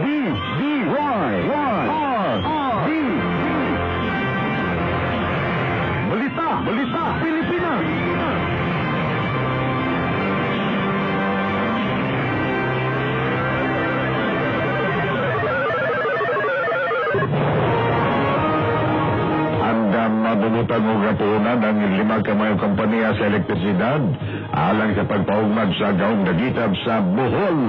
D-D-Y-Y-R-R-D. Balita Pilipinas. Mabubutan mo gapunan ang 5 kamayong kompanya sa elektrisidad alang sa pagpaugmad sa gaong dagitab sa Bohol.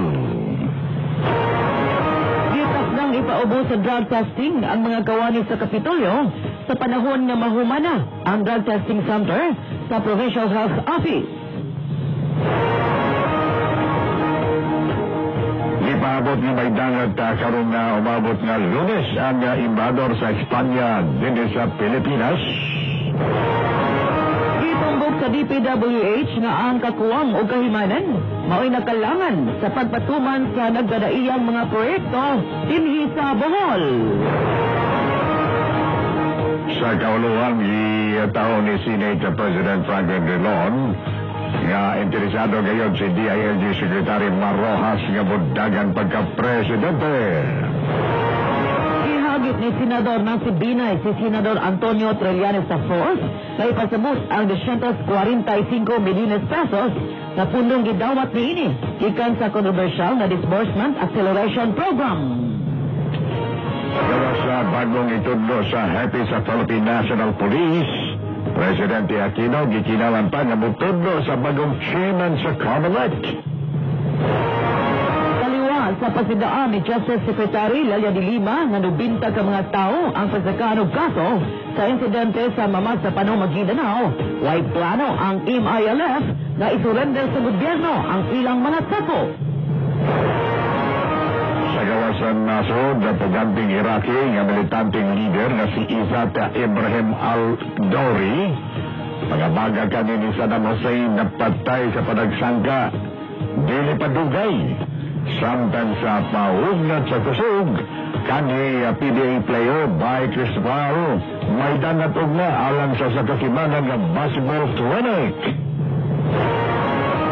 Gitas nang ipaubo sa drug testing ang mga kawani sa Kapitolyo sa panahon na mahumana ang drug testing center sa Provincial Health Office. Ipaabot ni may dangat karon na umabot nga Lunes ang imbador sa Espanya din sa Pilipinas. Gitumbok sa DPWH nga ang kakuwang o kahimanan mao'y nakalangan sa pagpatuman sa nagdadaiyang mga proyekto dinhi sa Bohol. Sa kauluhan taon ni Senate President Franklin Drilon nga interesado gayon si DILG Secretary Mar Rojas nga budagan pagka-presidente. Ihagit ni Senador Nancy Binay si Senador Antonio Trillanes Tafos na ipasabot ang 245 milyones pesos na pundong gidawat ni ini ikan sa controversial na Disbursement Acceleration Program. Gawa sa bagong itudlo sa Happy sa Philippine National Police, Presidente Aquino gikinawan pa nga mutudlo sa bagong chairman sa Comelec. Kaliwa sa pasidaan ni Justice Secretary Lalia de Lima nga 90 ka mga tao ang pasakaan og kaso sa insidente sa Mamag sa Panong Maguindanao. Way plano ang MILF na isurrender sa gobyerno ang ilang mga tako. Sa gawasan nasod, puganting Iraqi nga militanteng leader na si Izzat Ibrahim al-Dawri, pagabaga kanini sa Saddam Hussein na patay sa panagsangka, dili padugay. Samtang sa paugnat sa kusog, kani PBA player by Christopher, may dangat ugna alang sa kakimanan ng basketball clinic.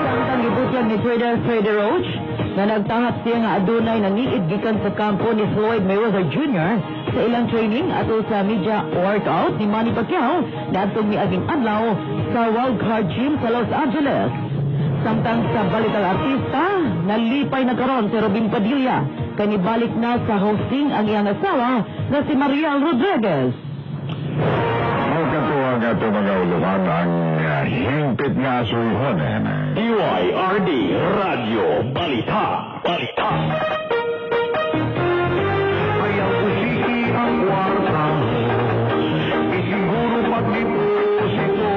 Samtang gibutyan ni Trader Freddie Roach, na nagtangat siya nga adunay na niid gikan sa kampo ni Floyd Mayweather Jr. sa ilang training ato sa media workout ni Manny Pacquiao na atong miaging adlaw sa World Card Gym sa Los Angeles. Samtang sa balikal artista, nalipay na karon si Robin Padilla kanibalik na sa hosting ang iyang asawa na si Mariel Rodriguez. Magkatuwa nga ito mga uluhan ang hingpit nga asuhon. DYRD Radio Balita. Ayaw usisi ang kwarta mo, isiguro pagdeposito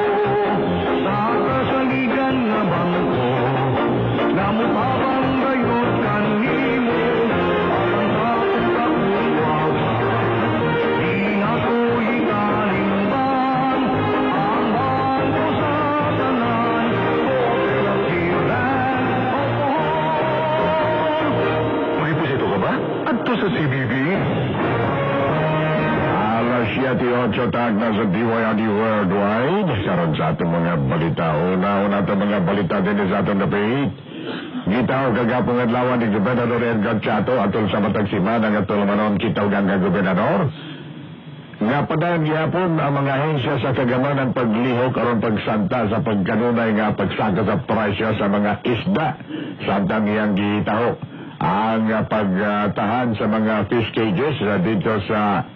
sa kasaligan na bangko, na mukhabang gayot kanimo, alang sa pagkakuwawa. Di na ko ikalimban ang bangko sa tanan, Cooperative Bank of Bohol. Magipusito ka ba? Adto sa CBB? Alas 7:08 tag na sa DYRD Worldwide. Karon sa atong mga balita. Una itong mga balita din sa atong dapit. Gitaw kagapong adlawan ni Gobernador Edgar Chato atol sa matag simana nga atol manon kitawgan nga gobernador. Nga padayon gyapon ang mga ahensya sa kagamanan paglihok aron pagsanta sa pagkanunay nga pagsangka sa presyo sa mga isda. Samtang iyang gitaho ang pagtahan sa mga fish cages dito sa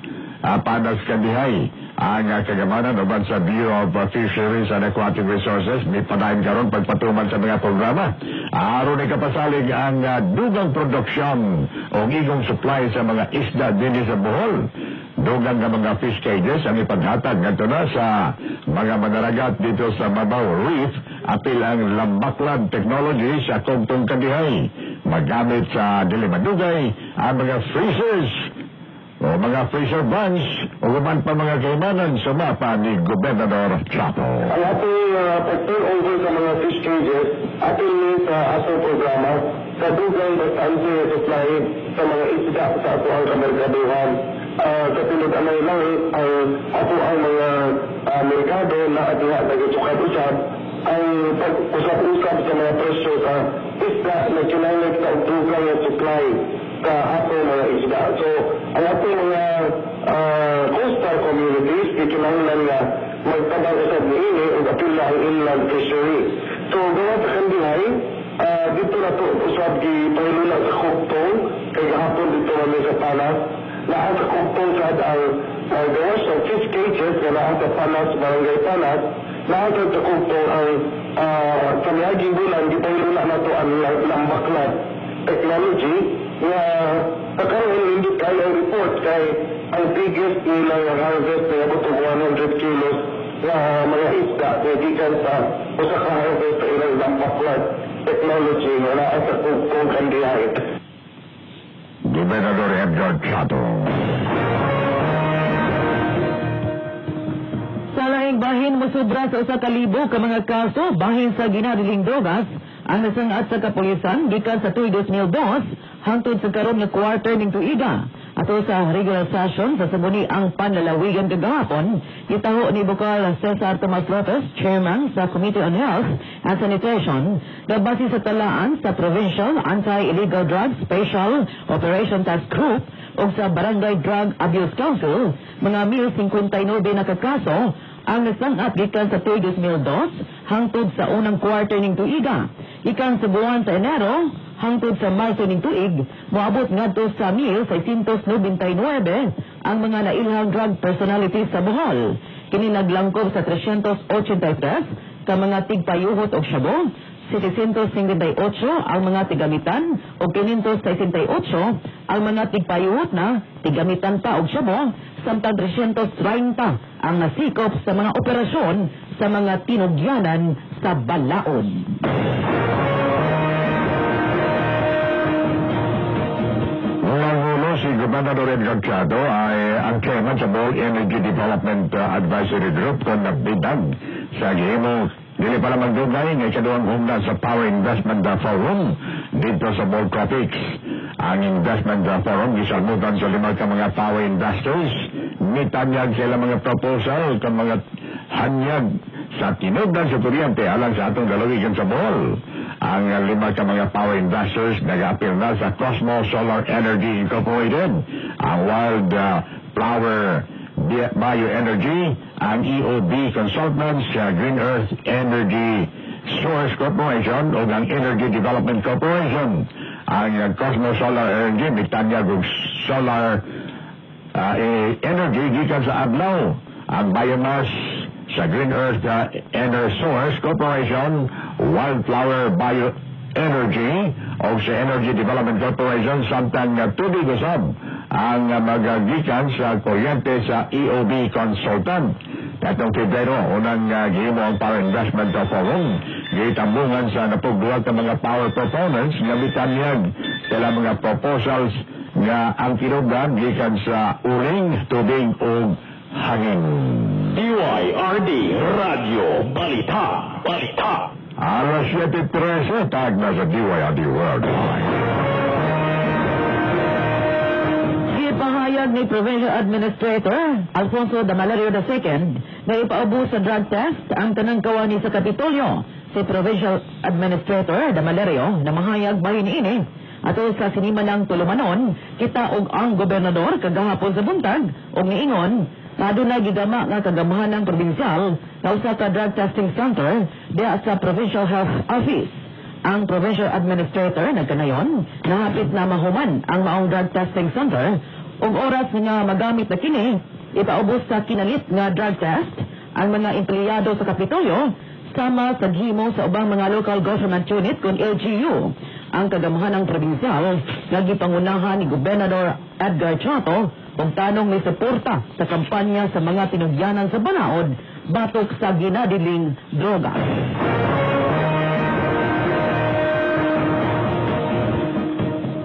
Panas Kandihay. Ang kagamanan uban sa Bureau of Fisheries and Aquatic Resources may padayon karon pagpatuman sa mga programa. Aron ikapasalig ang dugang produksyon o igong supply sa mga isda din sa Bohol. Dugang nga mga fish cages ang ipaghatag ngadto na sa mga manaragat dito sa Mabaw Reef apil ang Lambaklad Technology sa Kogtong Kandihay. Magamit sa dilimadugay ang mga freezers o mga freezer vans o uban pa mga kaimanan sa mapa ni Gobernador Chato. Ang ating pag-turnover sa mga fish cages, ating sa aso programa sa dugay na sansi supply sa mga isda sa ato ang kamerkaduhan. Katulad ang mga langit, ang ato ang mga merkado na ating nag-usap-usap, ang pag-usap-usap sa mga presyo sa isda isda na kinahanglan ka og dugang nga supply ka ato mga isda. So ang ato mga coastal communities kinahanglan nga magtabang usab niini ug apila ang inland fishery. So gawa sa kandihay dito na to usab gipahilula sa Koktong kay gahapon dito kami sa Palas. Lahat sa Koktong sa ang gawa sa fish cages na lahat sa Palas, Barangay Palas, lahat sa Koktong ang sa miyaging bulan gipahilula na to ang lambaklat technology nga pagkaroon hindi kaya report kay ang biggest nila yung harvest na abot 100 kilos na mga isda na gikan sa usa ka harvest sa ilang lambaklat technology nga naa sa kung kandihay. Gobernador Edgar Chato. Sa laing bahin musubra sa 1,000 ka mga kaso bahin sa ginadiling drogas ang nasangat sa kapulisan gikan sa tuig 2002 hangtod sa karon nga quarter ning tuiga. Ato sa regular session sa sabuni ang panlalawigan kagahapon, gitaho ni Bukal Cesar Tomas Lopez, Chairman sa Committee on Health and Sanitation, na base sa talaan sa Provincial Anti-Illegal Drugs Special Operation Task Group o sa Barangay Drug Abuse Council, mga 1,059 na kakaso ang nasangat gikan sa tuig 2002 hangtod sa unang quarter ning tuiga. Ikan sa buwan sa Enero hangtod sa Marso ning tuig, moabot ngadto sa 1,699 ang mga nailhang drug personalities sa Bohol. Kini naglangkob sa 383 ka mga tigpayuhot og shabu, 758 ang mga tigamitan o 568 ang mga tigpayuhot na tigamitan pa og shabu, samtang 330 ang nasikop sa mga operasyon sa mga tinugyanan sa balaod. Si Gobernador Edgar Chato ay ang chairman sa Bohol Energy Development Advisory Group kung nagbidag sa gihimo dili pala magdugay ng ikaduhang humna sa Power Investment Forum dito sa Bohol Tropics. Ang investment forum gisalmutan sa 5 ka mga power industries, mitanyag sila mga proposal ka mga hanyag sa tinugdan sa kuryente alang sa atong dalawigan sa Bohol. Ang 5 ka mga power industries nag-appear na sa Cosmo Solar Energy Incorporated, ang Wild Flower Bioenergy, ang EOB Consultants, Green Earth Energy Source Corporation o ang Energy Development Corporation. Ang Cosmo Solar Energy mitanyag og solar energy gikan sa adlaw. Ang biomass sa Green Earth Energy Source Corporation, Wildflower Bioenergy o sa Energy Development Corporation, samtang tubig usab ang magagikan sa kuryente sa EOB Consultant. Katong Febrero, unang gihimo ang Power Investment Forum, gitambungan sa napugduwag ng mga power proponents nga mitanyag sila mga proposals nga ang kinugdan gikan sa uling, tubig o hangin. DYRD Radio Balita. Alas 7:13, tag na sa DYRD Worldwide. Ipahayag ni Provincial Administrator Alfonso Damalario II na ipaubos sa drug test ang tanang kawani sa Kapitolyo. Si Provincial Administrator Damalario na mahayag bahin ini ato sa sinimanang tulumanon kita og ang gobernador kagahapon sa buntag og niingon adunay gigama nga kagamahan ng probinsyal na usa ka drug testing center diha sa Provincial Health Office. Ang Provincial Administrator nagkanayon nahapit na mahuman ang maong drug testing center ug oras nga magamit na kini ipaubos sa kinalit nga drug test ang mga empleyado sa Kapitolyo sama sa gihimo sa ubang mga local government unit kung LGU. Ang kagamahan ng probinsyal nagipangunahan ni Gobernador Edgar Chato kung tanong may suporta sa kampanya sa mga tinugyanan sa balaod batok sa ginadiling droga.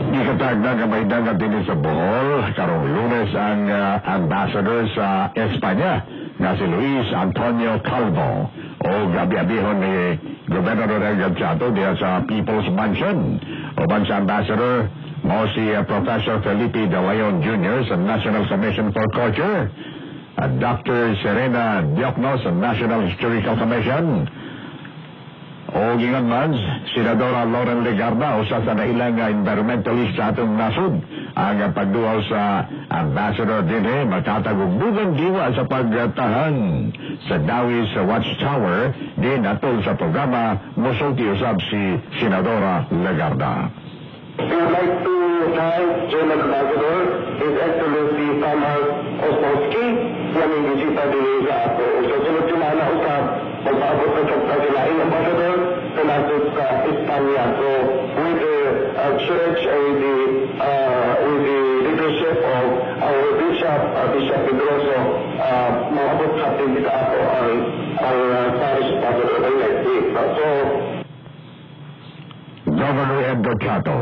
Ikatag na kamay dagat din sa Bohol, karong Lunes ang ambassador sa Espanya na si Luis Antonio Calvo o gabi-abihon ni Gobernador Edgar Chato diya sa People's Mansion. Uban sa ambassador mo si Professor Felipe De Leon Jr. sa National Commission for Culture, Dr. Serena Diokno sa National Historical Commission, O gingan man, Senadora Lauren Legarda, usa sa nailang environmentalist sa atong nasod, ang pagduaw sa Ambassador din matatagugdugang diwa sa pagtahan sa Dawis Watchtower din atol sa programa mosulti usab si Senadora Legarda. We would like to thank German Ambassador, His Excellency Tamar Ostrowski, na may bisita din sa ato. Sa sunod semana usab, magpaabot na sa silaing Ambassador sa nasod sa Espanya. So, with the church and with the leadership of our Bishop, Bishop Pedroso, maabot sa ating sa ato ang Spanish Ambassador ng next week. So, Governor Edgar Chato.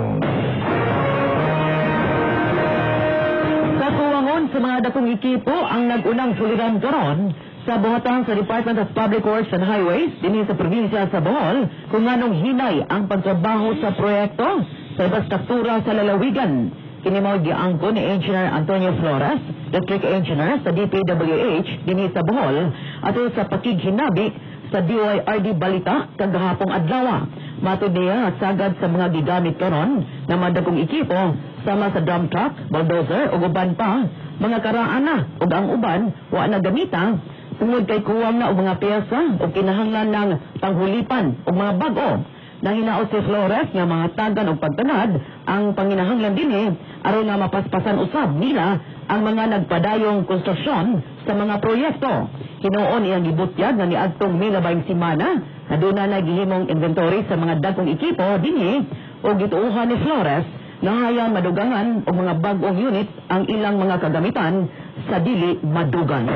Sa tuwangon sa mga dakong ekipo ang nagunang suliran karon sa buhatang sa Department of Public Works and Highways dinhi sa probinsya sa Bohol kung anong hinay ang pagtrabaho sa proyekto sa infrastruktura sa lalawigan. Kini mao giangko ni Engineer Antonio Flores, District Engineer sa DPWH dinhi sa Bohol ato sa pakighinabi sa DYRD Balita kagahapong adlaw. Matud niya at sagad sa mga gigamit karon na madagong ekipo sama sa dump truck, bulldozer o uban pa, mga karaan na o ang uban wa na gamita tungod kay kuwang na o mga piyesa o kinahanglan ng panghulipan o mga bago. Nahinaot si Flores nga mga tagan o pagtanad ang panginahanglan din aron nga mapaspasan usab nila ang mga nagpadayong konstruksyon sa mga proyekto. Hinuon iyang gibutyag nga niadtong milabayng semana na doon na naghihimong inventory sa mga dagkong ekipo dinhi o gituuhan ni Flores na hayang madugangan o mga bagong unit ang ilang mga kagamitan sa dili madugan.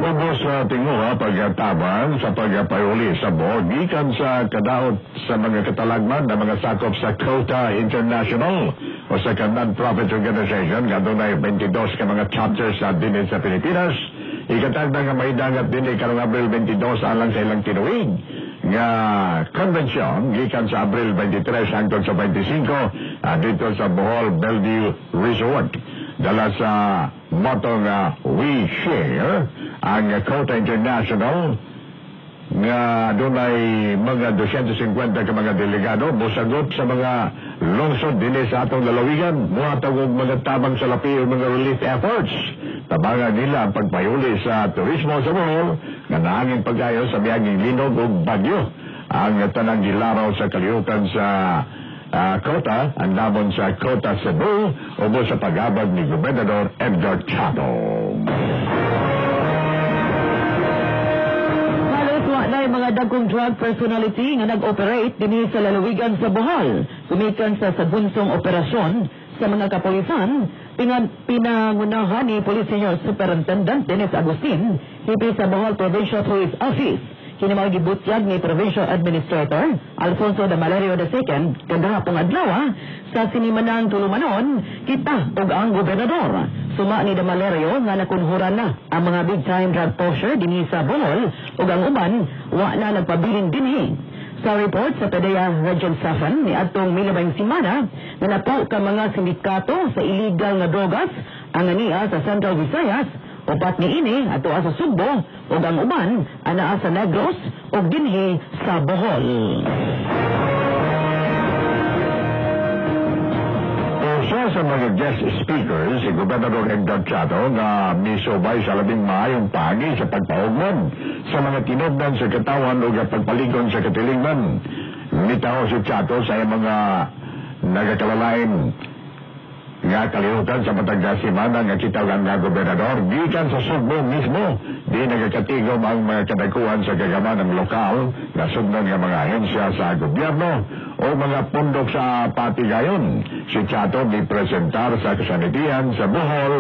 Ubos sa tinguha pagtabang sa pagpayuli sa board gikan sa kadaot sa mga katalagman na mga sakop sa Cota International o sa non-profit organization nga dunay 22 ka mga chapters sa dinhi sa Pilipinas. Ikatag na nga may dangat din karong Abril 22 alang sa ilang tinuig nga konvensyon gikan sa Abril 23 hangtod sa 25 dito sa Bohol Bellevue Resort. Dala sa motto nga We Share ang Cota International nga dunay mga 250 ka mga delegado mosagot sa mga lungsod dinhi sa atong lalawigan mohatag og mga tabang salapi o mga relief efforts. Tabangan nila ang pagpayuli sa turismo sa Bohol nga naangin pagkayo sa biyaging linog ug bagyo. Ang tanang gilaraw sa kalihukan sa Cota, ang namon sa Cota Cebu, ubos sa pag-abad ni Gobernador Edgar Chato. Na mga dagkong drug personality nga nag-operate dinhi sa lalawigan sa Bohol. Kumikan sa sabunsong operasyon sa mga kapulisan, pinangunahan ni Police Senior Superintendent Dennis Agustin, hipi sa Bohol Provincial Police Office. Kini mao gibutyag ni Provincial Administrator Alfonso de Valerio II kagahapong adlaw sa sinimanang tulumanon kita ug ang gobernador. Suma ni de Valerio nga nakunhuran na ang mga big time drug pusher dinhi sa Bohol ug ang uban wa na nagpabiling dinhi. Sa report sa PDEA Region 7 ni atong milabayng semana na napo ka mga sindikato sa illegal nga drogas ang ania sa Central Visayas. Upat ni ini ato sa Sugbo ug ang uban anaa sa Negros ug dinhi sa Bohol. Usa sa mga guest speakers si Gobernador Edgar Chato nga misubay sa labing maayong pagi sa pagpaugmon sa mga tinubdan sa katawan o pagpaligon sa katilingman. Mitaw si Chato sa mga nagakalalain nga kalihukan sa matag semana nga kitawgan nga gobernador gikan sa Sugbo mismo di nagakatigom ang mga kadakuhan sa gagaman ng lokal na sugdan nga mga ahensya sa gobyerno o mga pundok sa patigayon. Si Chato gipresentar sa kasanitian sa Bohol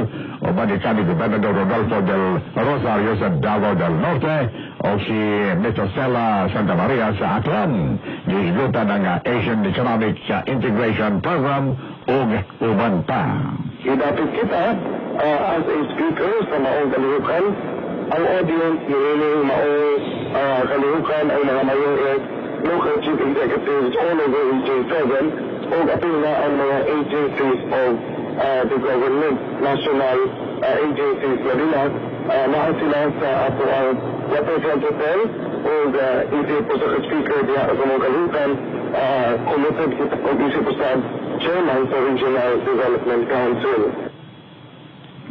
o banikan ni Gobernador Rodolfo del Rosario sa Davao del Norte o si Metosela Santa Maria sa Aklan. Gihigutan ang Asian Economic Integration Program o uban pa. Idapit kita as a speaker sa maong kalihukan. Ang audience niling maong kalihukan ay mga mayores, local chief executives all over Region 7 o apil na ang mga agencies of the government, national agencies na rin Mahal sila sa ato ang Waterfront Hotel o hindi po sa speaker diya sa mga kalutan committed kita pag-isip sa chairman sa Regional Development Council.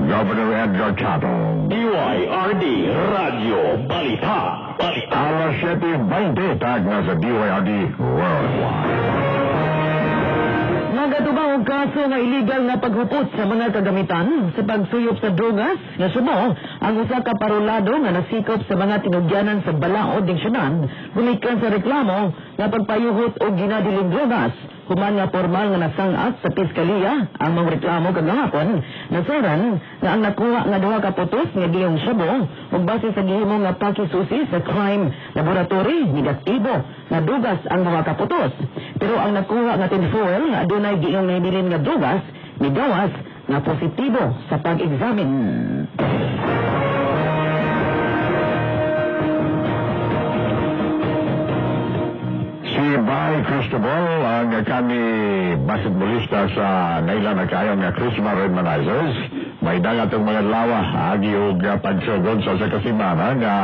Governor Edgar Chato. DYRD Radio Balita. Alas 7:20 tag na sa DYRD Worldwide. Nagatubang og kaso nga illegal na paghupot sa mga kagamitan sa pagsuyop sa drogas nga sumo ang usa ka parolado nga nasikop sa mga tinugyanan sa Balaod ning syudad gumikan sa reklamo nga pagpayuhot og ginadiling drogas human nga formal nga nasangat sa piskaliya ang mga reklamo kagahapon nasuran nga ang nakuha nga duha ka putos nga giyong sabo ug base sa gihimo nga pakisusi sa crime laboratory negatibo nga dugas ang mga ka putos pero ang nakuha nga tinfoil nga adunay giyong nahibilin nga dugas nigawas nga positibo sa pag-examine. Si Bay Cristobal ang kani basketballista sa nailan na kayang nga Christmas Redmanizers may dagat ang mga lawa agi og pagsugod sa kasimana nga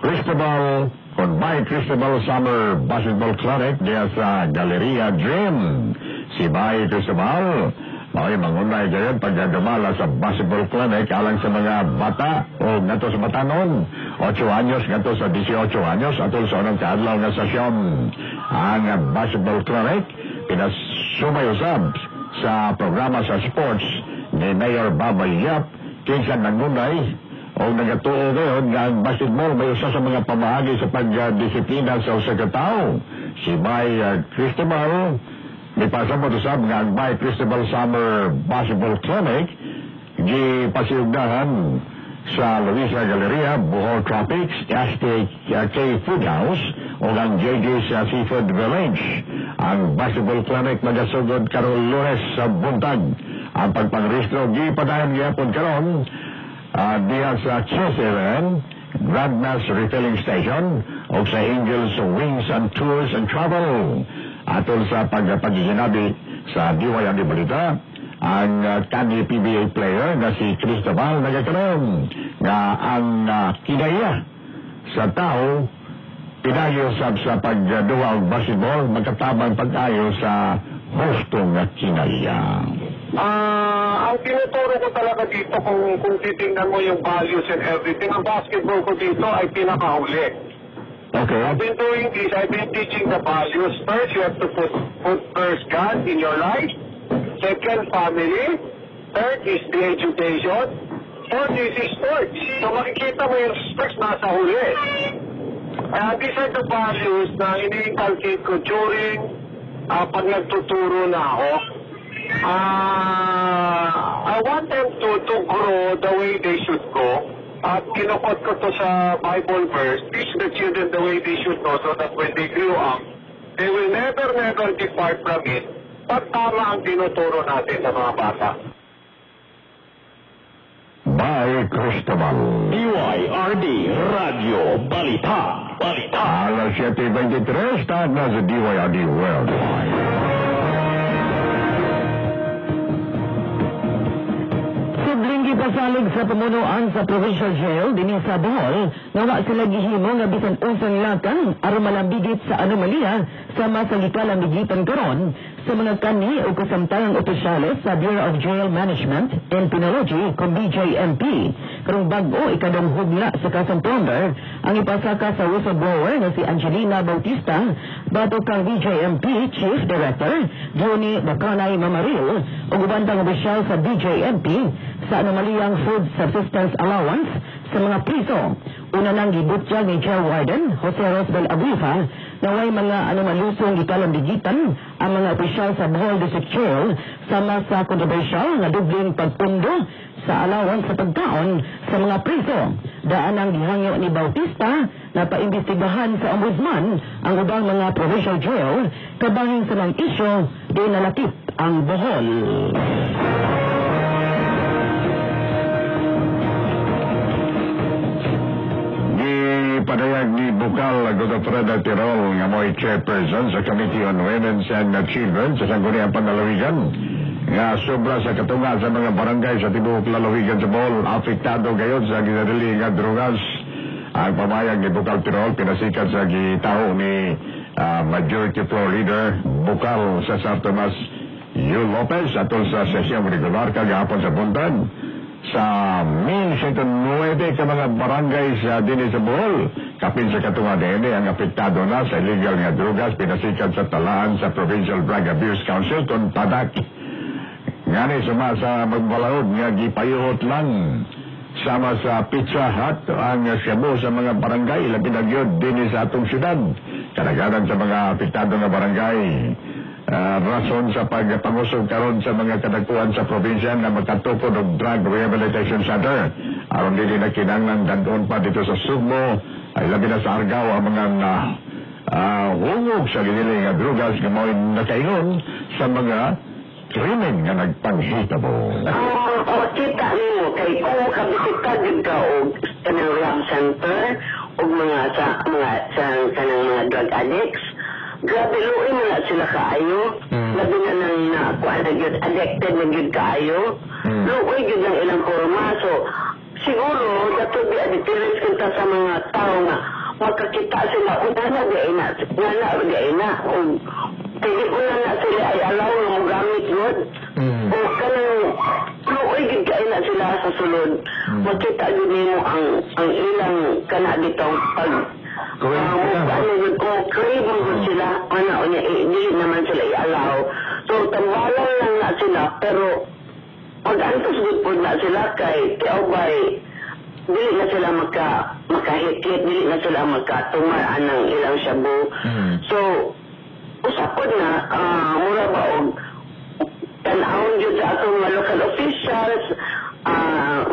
Cristobal kon Bay Cristobal Summer Basketball Clinic diya sa Galleria Dream. Si Bay Cristobal ay mangunay gayon pagdadumala sa basketball clinic alang sa mga bata o nato sa batanon 8 anyos nato sa 18 anyos atol sa unang kaadlaw nga sesyon. Ang basketball clinic pinasumayusab sa programa sa sports ni Mayor Babay Yap kinsa nangunay o nagatuo gayon nga ang basketball may usa sa mga pamahagi sa pagdisiplina sa usa ka tawo. Si Bay Cristobal may pasabot usab nga ang Bay Cristobal Summer Basketball Clinic gipasiugdahan sa Luisa Galleria, Bohol Tropics, STK Food House o ang JJ's Seafood Village. Ang basketball clinic magasugod karong Lunes sa buntag. Ang pagpangristro gipadayon gyapon karon diya sa Chesiren Grand Mass Refilling Station o sa Angels Wings and Tours and Travel. Atol sa pagiginabi sa DYRD Balita, ang kanhi PBA player na si Cristobal nagakaroon nga ang kinaya sa tao pinayo sa pagduwa og basketball magkatabang pag-ayo sa husto nga kinaya. Ang tinuturo ko talaga dito kung titingnan mo yung values and everything, ang basketball ko dito ay pinakahuli. Okay. I've been doing this. I've been teaching the values. First, you have to put first God in your life. Second, family. Third is the education. Fourth is sports. So makikita mo yung sports nasa huli. These are the values na ini-inculcate ko during pag nagtuturo na ako. I want them to grow the way they should go. At kinukot ko to sa Bible verse, teach the children the way they should know so that when they grow up, they will never depart from it. Pag tama ang tinuturo natin sa mga bata. Bay Cristobal. DYRD Radio Balita. Alas 7:23 tag na sa DYRD Worldwide. Pasalig sa pamunuan sa provincial jail dinhi sa Bohol nga wa sila gihimo nga bisan unsang lakan aron malambigit sa anomalya sama sa gikalambigitan karon sa mga kani o kasamtayang opisyales sa Bureau of Jail Management and Penology kung BJMP. Karong bag-o ikadong hugla sa Kasampunder ang ipasaka sa whistleblower na si Angelina Bautista bato kang BJMP Chief Director Johnny Bacanay Mamaril o gubantang opisyal sa BJMP sa anomaliyang food subsistence allowance sa mga priso. Una nang gibutya ni Jail Warden Jose Rosbel Aguifa na way mga anomalusong gikalambigitan ang mga opisyal sa Bohol District Jail sama sa kontrobersyal na dubling pagpundo sa allowance sa pagkaon sa mga priso. Daan ang gihangyo ni Bautista na paimbestigahan sa ombudsman ang ubang mga provincial jail kabangin sa mga isyo di nalakip ang Bohol. Padayag ni Bukal Godofreda Tirol nga mo'y chairperson sa Committee on Women's and Children sa Sangguniang Panlalawigan nga sobra sa katunga sa mga barangay sa tibuok lalawigan sa Bohol, apektado gayon sa ginadali nga drogas. Ang pamayag ni Bukal Tirol, pinasikat sa gitao ni Majority Floor Leader Bukal Cesar Tomas Yul Lopez atol sa sesyong regular kagahapon sa Buntan. Sa 109 ka mga barangay sa Dini sa Bohol, kapin sa katunga din ang apektado na sa illegal nga drogas, pinasikat sa talaan sa Provincial Drug Abuse Council kung padak. Ngani sama sa magbalaod nga gipayuhot lang sama sa Pizza Hut ang Cebu sa mga barangay, labi na gyud din sa atong syudad. Kadaghanan sa mga apektado nga barangay, rason sa pagpangusog karon sa mga kadagkuan sa probinsya na magkatukod og drug rehabilitation center. Aron dili na kinahanglan dadon pa dito sa Sugbo, ay labi na sa Argao ang mga hungog sa ginili nga drugas nga mao'y nakaingon sa mga krimen nga nagpanghitabo. Makita nimo kay kung makabisita gid ka og kanang rehab center og mga kanang mga drug addicts, grabe luoy na sila kaayo. Labi na nang nakuha na yun, addicted na yun kaayo. Luoy yun ang ilang forma. So, siguro, dato di addicted kita sa mga tao nga makakita sila, una na di na, kaya una na sila ay alaw na mo gamit yun. O kanang luoy yun kaya na sila sa sulod. Makita yun mo ang ilang kana ditong pag crave mo sila, hindi naman sila i-allow. So, tambalan lang na sila, pero pag-antos good po na sila kay Teobay, dili na sila makahikit, dili na sila magkatumaan ng ilang shabu. So, usapod na, mura ba og tanawon yun sa atong mga local officials,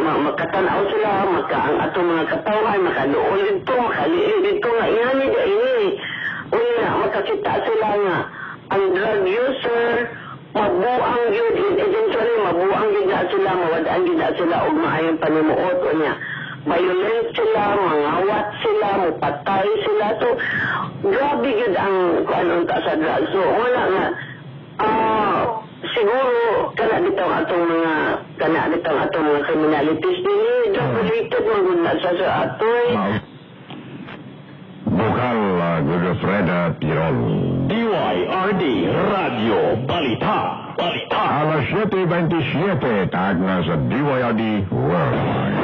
makatanaw sila, ang atong mga katawan, makaluol dito, makaliin dito, nga inani da ini. Una, makakita sila nga, ang drug user, mabuang yun, eventually mabuang yun na sila, mawadaan yun na sila, o maayong panimuot, o niya, violent sila, mangawat sila, mupatay sila. So, grabe yun ang kuanong ta sa drug. So, wala nga, siguro kana dito atong mga criminalities ni drug related mga sa atoy. Bukal Godofreda Tirol. DYRD Radio Balita. Alas 7:27, taag na sa DYRD Worldwide.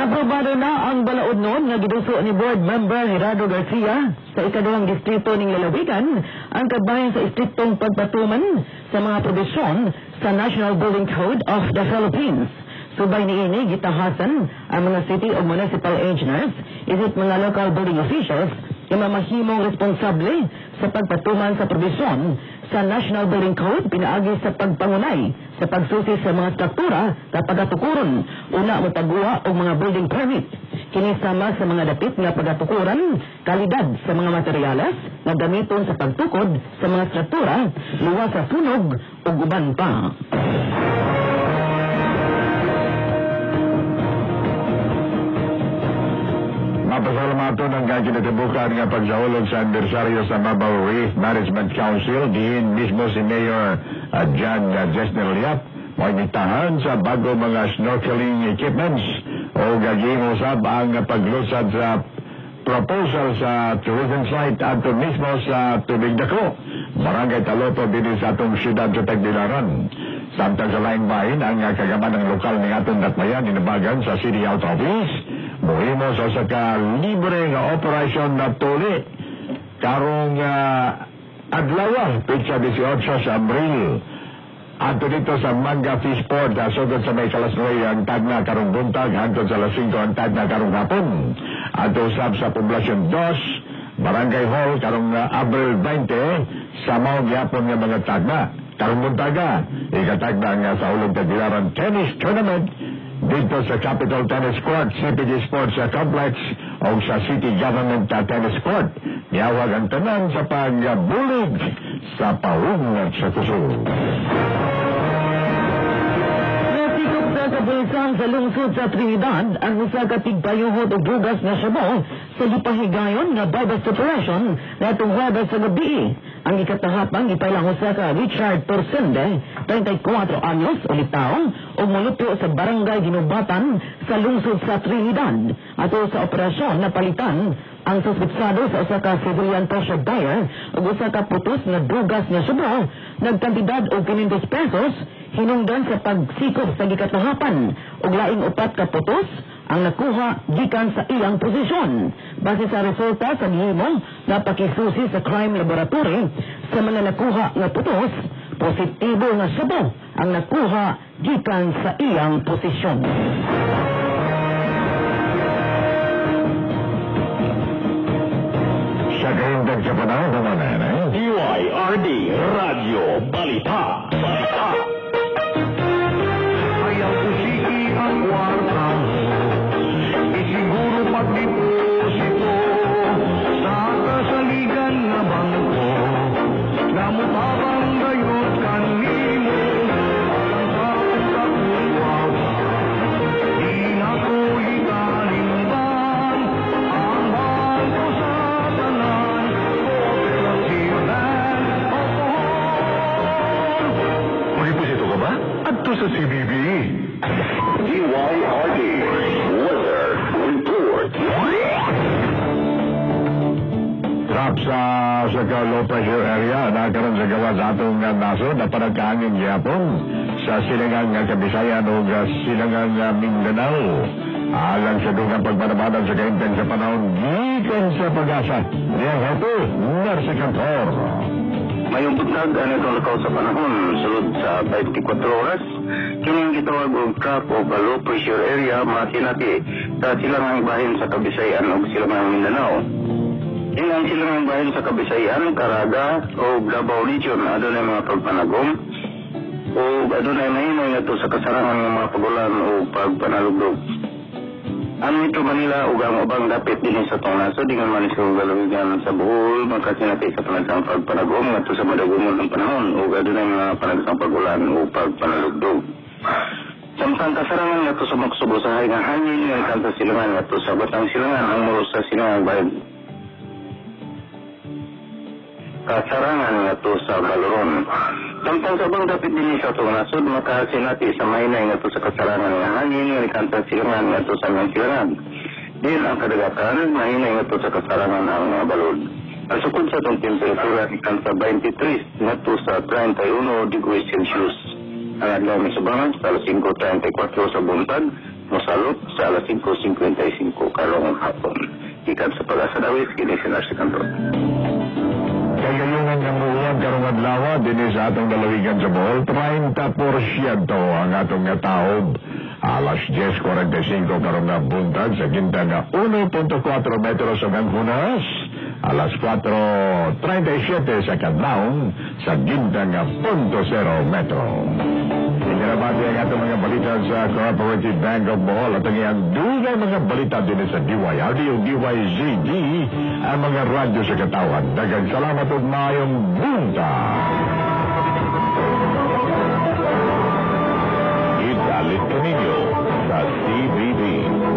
Aprobado na ang balaod noon nga giduso ni board member Gerardo Garcia sa ikaduhang distrito ning lalawigan ang kabayan sa istriktong pagpatuman sa mga probisyon sa National Building Code of the Philippines. Subay niini gitahasan ang mga city o municipal engineers, isip mga local building officials, imamahimong responsable sa pagpatuman sa probisyon sa National Building Code pinaagi sa pagpangunay sa pagsusi sa mga struktura kapag atukuron una matagua o mga building permit. Kinisama sa mga dapit nga pagatukuran, kalidad sa mga materyales na gamiton sa pagtukod sa mga struktura, luwas sa sunog o guban pa. Mapasalamato ng kakinatibukan nga pagsaulog sa anibersaryo sa Mabao Reef Management Council, diin mismo si Mayor John Jesner Liap, magitahan sa bago mga snorkeling equipments o gaging-usab ang paglusad sa proposal sa tourism site at mismo sa Tubig Dako, Barangay Taloto, din sa atong siyudad sa Tagbilaran. Samtang sa laing bahin, ang kagaman ng lokal ng atong datmayan inabagan sa City Health Office, muhimo sa libre nga operasyon na tuli karong adlaw, pitsa 18 sa Abril. Ato dito sa Manga Fish Port, sugod sa may Kalasnoy ang tagna karong buntag, hantod sa Las 5 ang tagna karong hapon. Ato usab sa Poblasyon 2, Barangay Hall karong Abril 20, sa Mount Yapon nga mga tagna. Karong buntaga, ikatagna nga sa Ulog Tagbilaran Tennis Tournament dito sa Capital Tennis Court, CPG Sports Complex o sa City Government Tennis Court. Niyawag ang tanan sa pagbulig sa paungat sa kusog. Nasikop sa kabulisan sa lungsod sa Trinidad ang usa ka tigpayuhot o bugas na Shabu sa gipahigayon nga bypass operation na itong Huwebes sa gabi. Ang ikatahapang ipailang sa ka Richard Torsende, 34 anyos, ulit taong, o mulupyo sa barangay Ginubatan sa lungsod sa Trinidad. Ato sa operasyon na palitan ang suspitsado sa usa ka civilian pressure buyer o usa ka putos na dugas na subra nagkantidad og 500 pesos hinungdan sa pagsikop sa gikatahapan ug laing upat ka putos ang nakuha gikan sa iyang posisyon. Base sa resulta sa nihimong na pakisusi sa crime laboratory sa mga nakuha nga putos, positibo nga sabo ang nakuha gikan sa iyang posisyon. Sa kahindag sa panahon naman DYRD Radio Balita. Balita. Ayaw usiki ang kwarta mo, isiguro pagdeposito sa kasaligan nga bangko, namutabang gayot kanimo, alang sa pagkakulwawa, di na ko ikalimban, ang bangko sa tanan, Cooperative Bank of Bohol. Magdeposito ka ba? Adto sa CBB. DYRD Weather Report. Trap sa low pressure area nagkaroon sa gawa sa atong nasod na panagkaangin yapon sa silangang Kabisayan o silangang Mindanao. Alang sa dugang pagpanabadan sa kainteng sa panahon gikan sa pag-asa. Niyang hato, Narsi Cantor. Mayong buntag ang itong lakaw sa panahon, sulod sa 24 oras, kining gitawag og trap o low pressure area matinati sa silangang bahin sa Kabisayan o silangang Mindanao. Inang silangang bahin sa Kabisayan, Caraga o Davao Region, adunay mga pagpanagom o adunay mahimay nga to sa kasarangan ng mga pagulan o pagpanalugdog. Ano ito Manila ug ang ubang dapit din sa tong nasod dingan manis kong galawigan sa Bohol makasinati sa panagsang pagpanagom ngadto sa madagumon ng panahon ug adunay mga panagsang pagulan o pagpanalugdog. Samtang kasarangan ngadto sa maksubusahay nga hangin nga ikan sa silangan ngadto sa batang silangan ang muros sa silangang bayan. Kasarangan ngadto sa Baloron. Samtang sa bang dapit din sa itong nasod, makasinati sa mahinay nga to sa kasarangan nga hangin, nga ikanta silangan nga to sa mga silangan. Din ang kadagatan, mahinay nga to sa kasarangan ang mga balod. Ang sukod sa itong temperatura, ikanta 23 nga to sa 31 degrees Celsius. Ang adlaw may subangan sa alas 5:34 sa buntag, masalot sa alas 5:55 karong hapon. Ikan sa Pag-asa Dawis, kini si Narsi Cantor. Kagayungan ng uwan karong adlaw din sa atong dalawigan sa Bohol, 30% ang atong taob. Alas 10:45 karong buntag sa ginta nga 1.4 metros sa Hunas. Alas 4:37 sa kadlawon sa ginta nga 0.0 metro. Inarabati ang atong mga balita sa Cooperative Bank of Bohol at ang iyang dugay mga balita din sa DYRD o DYZD ang mga radyo sa katawan. Daghang salamat at mayong buntag. Italit Camino sa CBB.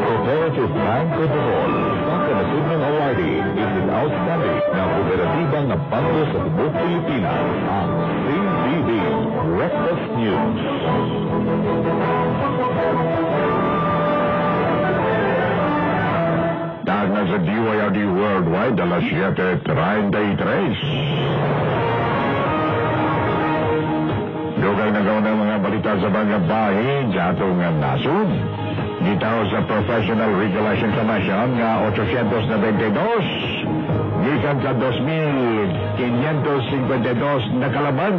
Cooperative Bank of Bohol. Ang kanasod ng awardee is an outstanding na kooperatibang na bangko sa buong Pilipinas. Ang CBB Breakfast News. Dahil na sa DYRD Worldwide, alas 7:33. Dugay nagaw ng mga balita sa mga bahin sa atong nasod. Ditaw sa Professional Regulation Commission nga 822, gikan sa 2,552 na kalaban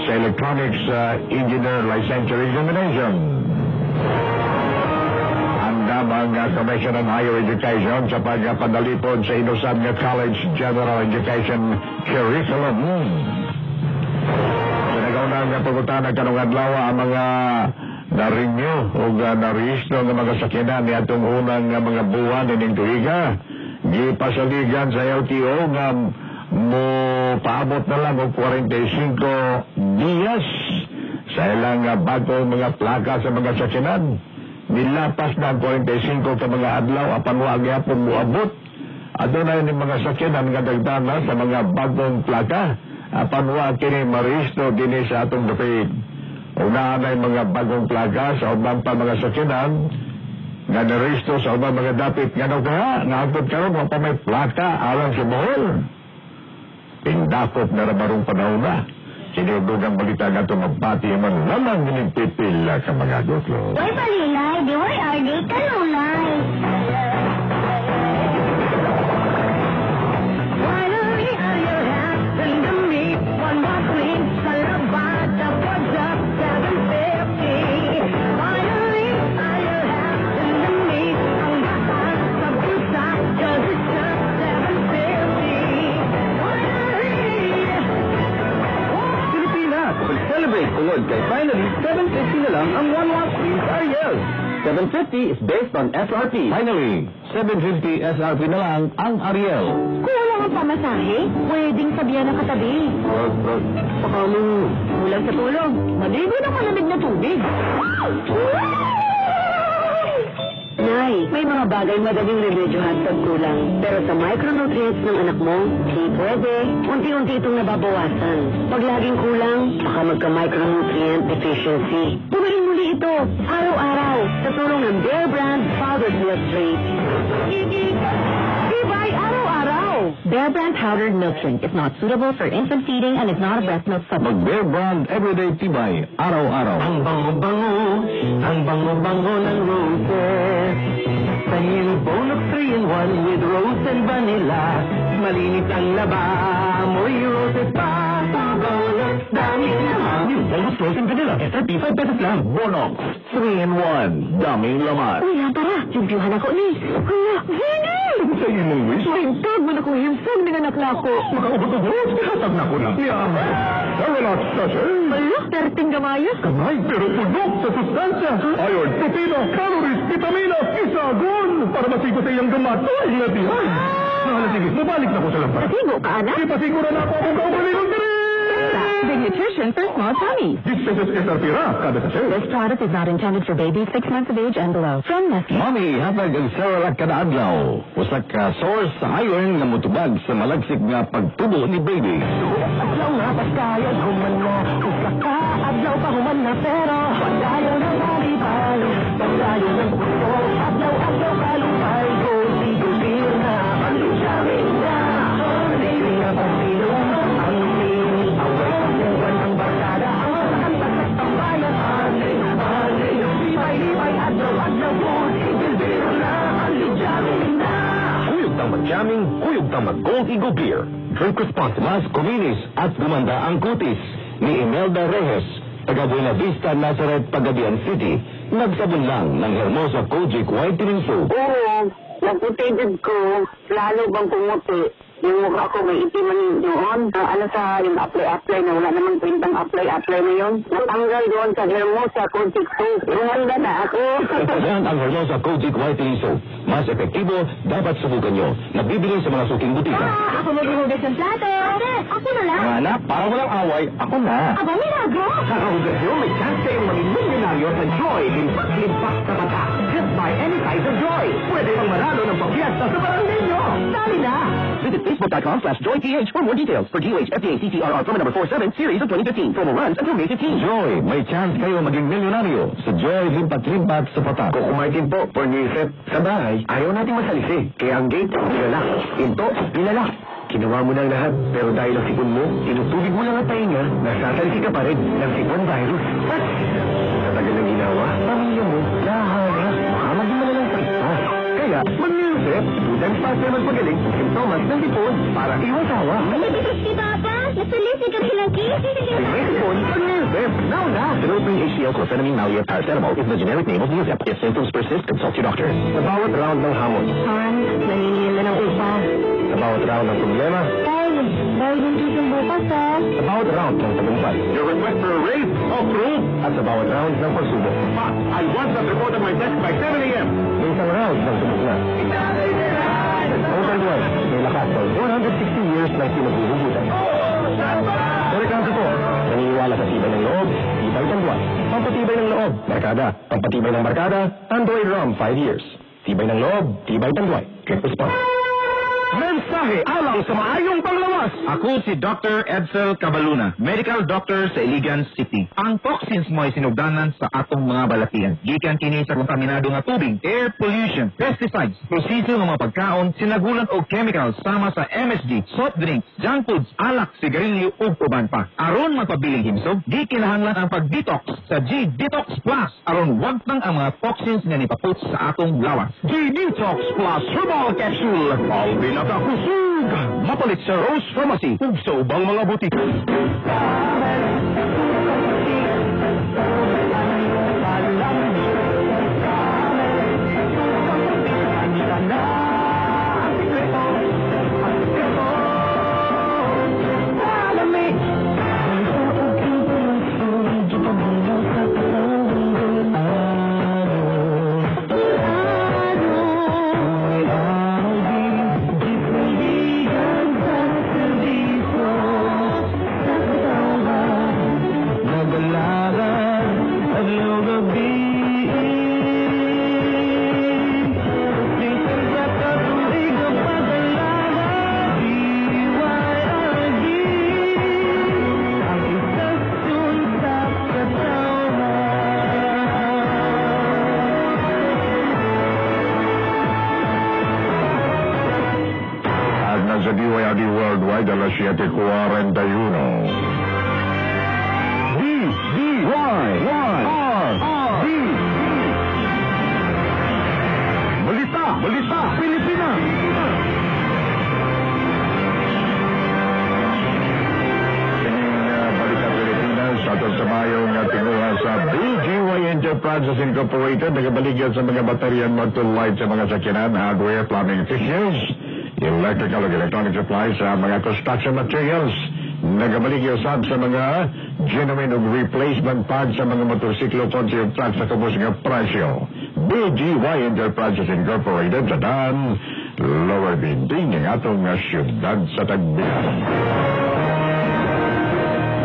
sa Electronics Engineer Licensure Examination. Ang Commission on Higher Education sa pagpadalipod sa inusan nga College General Education Curriculum. Sa nagaunang nga pagutana kanong adlaw ang mga na-renew o na-rehistro ng mga sakinan ni atong unang mga buwan ining tuiga. Gipasaligan sa LTO nga mo paabot na lang og 45 dias sa ilang bagong mga plaka sa mga sakinan. Nilapas na ang 45 ka mga adlaw apan wa gyapon moabot Ato na yung mga sakyanan nga dagdana sa mga bagong plaka. Panwa kini maristo din sa atong dapit. Una na yung mga bagong plaka sa ubang pa mga sakyanan nga naristo sa ubang mga dapit nga daw kaya nga agad karon wa pa may plaka alang sa Bohol. Pindakop na rabarong panahon na. Sinudugang balita nga ito mabati man lamang ginipipila ka mga dutlo. Uy, Balilay, di why are they kanulay? Finally, are you happy to meet one more queen? Salabada, what's up, 750? Finally, are you happy to meet ang lahat sa pusa? Cause it's just 750. Pilipinas, mag-celebrate tungod kay finally 750 na lang ang one-watt Queen's Ariel. 750 is based on SRP. Finally, 750 SRP na lang ang Ariel. Kulang ang pamasahe? Pwedeng sabihan ng katabi. Baka mo. Kulang sa tulong. Maligo ng malamig na tubig. Nay, may mga bagay madaling remedyohan pag kulang. Pero sa micronutrients ng anak mo, di pwede. Unti-unti itong nababawasan. Pag laging kulang, baka magka-micronutrient deficiency. Bumili muli ito, araw-araw, sa tulong ng Bear Brand Powdered Milk Drink. Ibay araw-araw! Bear Brand Powdered Milk Drink is not suitable for infant feeding and is not a breast milk supplement. Mag-Bear Brand Everyday Tibay, araw-araw. Ang bango-bango ng roses. Dahil bonus 3-in-1 with rose and vanilla. Malinis ang laba, mo'y roses pa. Bonus, dami naman. New bonus rose and vanilla, SRP 5 pesos lang. Bonok, 3-in-1, daming laman. Kuya, tara, jumpyuhan ako ni. Kuya, Vinny! Sa imong wish? Mahintag mo na ko himsag ng anak na ako. Makaubot ang rose, ihatag na ko na. Relax na siya. Ala, perting gamayos. Kamay, pero pulbok sa sustansya. Iron, protein, calories, vitamina, isagon. Para masigo sa iyong gamatoy na diyan. Sige, mabalik na ko sa lampas. Pasigo ka, anak? Ipasiguro na ako kung kaugaling ng diri. Big nutrition for small tummies. 10 pesos SRP ra, kada sa This product is not intended for babies 6 months of age and below. From Nestle. Mami, hatag ang Cerelac kada adlaw. Usa ka source sa iron nga mutubag sa malagsik nga pagtubo ni baby. Adlaw na, paskayag human na. Usa ka, adlaw pa human na, pero pagdayo ng alipay. Pagdayo ng puso, adlaw kalupay. Gulpi na, alusamin na. Hindi na pagsilong, ang tingin, away. Ang barkada, ang masakantas ng bayan. Libay, adlaw po. Sigilbiro na, alusamin na. Huyog tang mag-jamming, huyog tang mag-Gold Eagle Beer. Drink responsibly. Mas kuminis at gumanda ang kutis ni Imelda Reyes, taga Buena Vista, Nazareth, Pagabian City. Nagsabon lang ng Hermosa Kojic Whitening Soap. Oo, nagputidid ko, lalo bang pumuti. Yung mukha ko may itiman doon. Ano sa yung apply na wala namang kwentang apply na yun. Natanggal doon sa Hermosa Kojic Soap. Rumanda na ako. Yan ang Hermosa Kojic Whitening Soap. Mas epektibo, dapat subukan nyo. Nabibili sa mga suking butika. Ako maghuhugas ng plato. Ate, ako na lang. Mga anak, para walang away, ako na. Aba, milagro. Sa kahugasyon, may chance kayong maging milyonaryo sa Joy. Limpak sa bata. Just buy any size of Joy. Pwede kang manalo ng pampiesta sa barangay nyo. Dali na! Visit Facebook.com/JoyPH for more details. For DOH FDA CCRR permit number 47, series of 2015. Promo runs until May 15. Joy, may chance kayo maging milyonaryo sa Joy Limpat-Limpat sa Patak. Kung kumartin po, for new set sa bahay, ayaw natin masalisi. Kaya ang gate, pinalak. Into, pinalak. Ginawa mo na ang lahat, pero dahil ang sipon mo, tinutubig mo lang ang tainga, nasasalisi ka pa rin ng sipon virus. At sa tagal ng ginawa, pamilya mo, nahaharap, baka maging malalang sakta. Kaya, mag-Newsep, tudang faster magpagaling sa simptomas ng sipon para iwasawa. Nalibitos si Papa. Nasalisi ka bilaki. May sipon, mag-Newsep, now na! Developing HCl clofenamine maleate paracetamol is the generic name of Newsep. If symptoms persist, consult your doctor. Sa bawat round ng hamon, Han, naniningil na ng upa. sa bawat round ng problema, Tay, dahil yung tusong bukas ha. sa bawat round ng tagumpay. Your request for a raise, approved! At sa bawat round ng pagsubok. I want that report on my desk by 7 a.m. May isang round ng subok na. Total White, may lakas ng 160 years ng pinaghuhugutan. Amerikanto po, naniniwala sa tibay ng loob, tibay ng buwan. Pampatibay ng loob, barkada. Pampatibay ng barkada, Android ROM 5 years. Tibay ng loob, tibay ng buwan. Click response. Mensahe alang sa maayong panglawas. Ako si Dr. Edsel Cabaluna, medical doctor sa Iligan City. Ang toxins mo ay sinugdanan sa atong mga balatian. Gikan kini sa kontaminado nga tubig, air pollution, pesticides, proseso ng mga pagkaon, sinagulan o chemicals sama sa MSG, soft drinks, junk foods, alak, sigarilyo ug uban pa. Aron magpabiling himsog, di kinahanglan ang pag-detox sa G-Detox Plus. Aron wag tang ang mga toxins nga nipaput sa atong lawas. G-Detox Plus Herbal Capsule. Ang pinakakusog. Mapalit sa Rose Pharmacy ug sa ubang mga butik. Sa DYRD Worldwide, alas 7:41. D-D-Y-Y-R-D Balita, Pilipinas. Balita Pilipinas, aton sa mayong tinguha sa BGY Enterprises Incorporated, nagabaligyan sa mga bateryan mag-to-light sa mga sakyanan, hardware, plumbing fixtures, electrical ug electronic supplies sa mga construction materials. Nagabaligya usab sa mga genuine ug replacement parts sa mga motorsiklo, kotse ug truck sa kubos nga presyo. BGY Enterprises Incorporated sa Dan, Lower Binding, ang atong syudad sa Tagbian.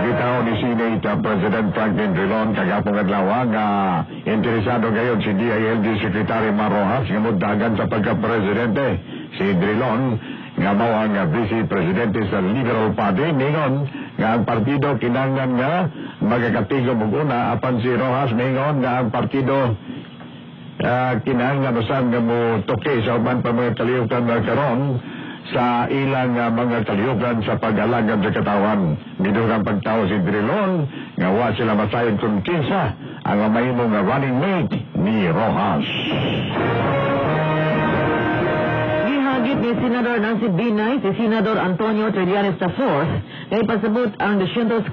Gitaw ni Senate President Franklin Drilon kagapong adlaw nga interesado gayon si DILG Secretary Marojas nga mudagan sa pagka-presidente. Si Drilon nga mao ang Vice Presidente sa Liberal Party ningon nga ang partido kinahanglan nga magakatigom og una apan si Rojas ningon nga ang partido kinahanglan usab nga mo toke sa uban pa mga kalihukan nga karon sa ilang mga kalihukan sa pag-alagad sa katawan. Midugang pagtao si Drilon nga wa sila masayod kung kinsa ang mahimong running mate ni Rojas. Ni Senador Nancy Binay, si Senador Antonio Trillanes IV, na ipasabot ang 245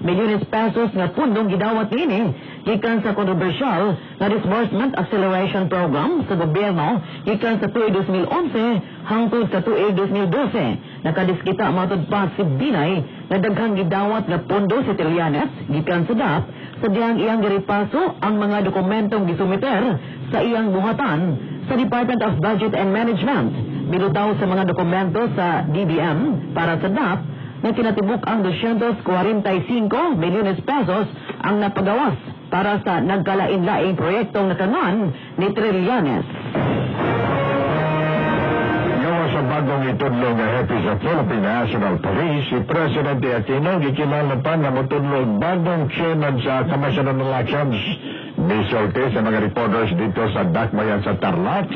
milyones pesos na pundong gidawat nini gikan sa kontrobersyal na Disbursement Acceleration Program sa gobyerno gikan sa tuig 2011 hangtod sa tuig 2012. Nakadiskita matod pa si Binay na daghang gidawat na pundo si Trillanes gikan sa DAP sa diyang iyang giripaso ang mga dokumentong gisumiter sa iyang buhatan sa Department of Budget and Management. Bilutaw sa mga dokumento sa DBM para sa DAP na kinatibuk ang 245 milyones pesos ang napagawas para sa nagkalain-laing proyektong nakangan ni Trillanes. Gawa sa bagong itudlo nga hepe sa Philippine National Police, si Presidente Aquino gikilala pa nga mutudlo bagong chairman sa Commission on Elections. Misulti sa mga reporters dito sa Dakbayan sa Tarlac.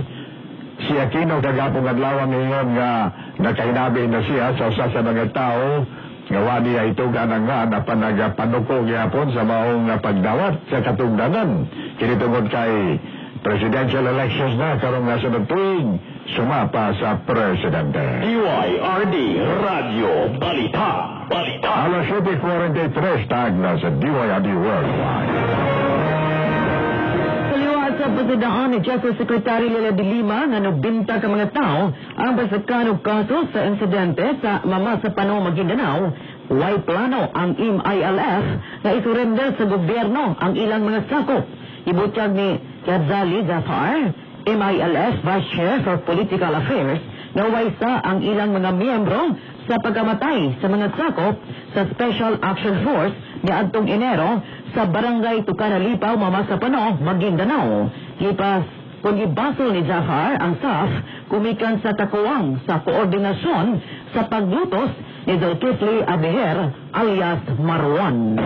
Si Aquino kagapong adlaw ngayon nga nakahinabi na siya sa usa sa mga tao nga wani ay ito nga na panagapanuko gyapon sa maong pagdawat sa katungdanan. Kini tungod kay presidential elections na karong nasunod tuig sumapa sa presidente. DYRD Radio Balita. Alas 7:43 tag na sa DYRD Worldwide. Sa pasidaan ni Justice Secretary Lela de Lima nga nubinta ka mga tao ang basakanong kaso sa insidente sa Mama sa Panao, Maguindanao. Way plano ang MILF na isurrender sa gobyerno ang ilang mga sakop. Ibutyag ni Ghazali Zafar, MILF Vice Chair for Political Affairs, na waysa ang ilang mga miyembro sa pagkamatay sa mga sakop sa Special Action Force ni adtong Enero sa Barangay Tucanalipaw, Mama sa Panao, Maguindanao. Lipas kung ibasol ni Zafar ang SAF kumikan sa kakuwang sa koordinasyon sa paglutos ni Zulkifli Abeher alias Marwan.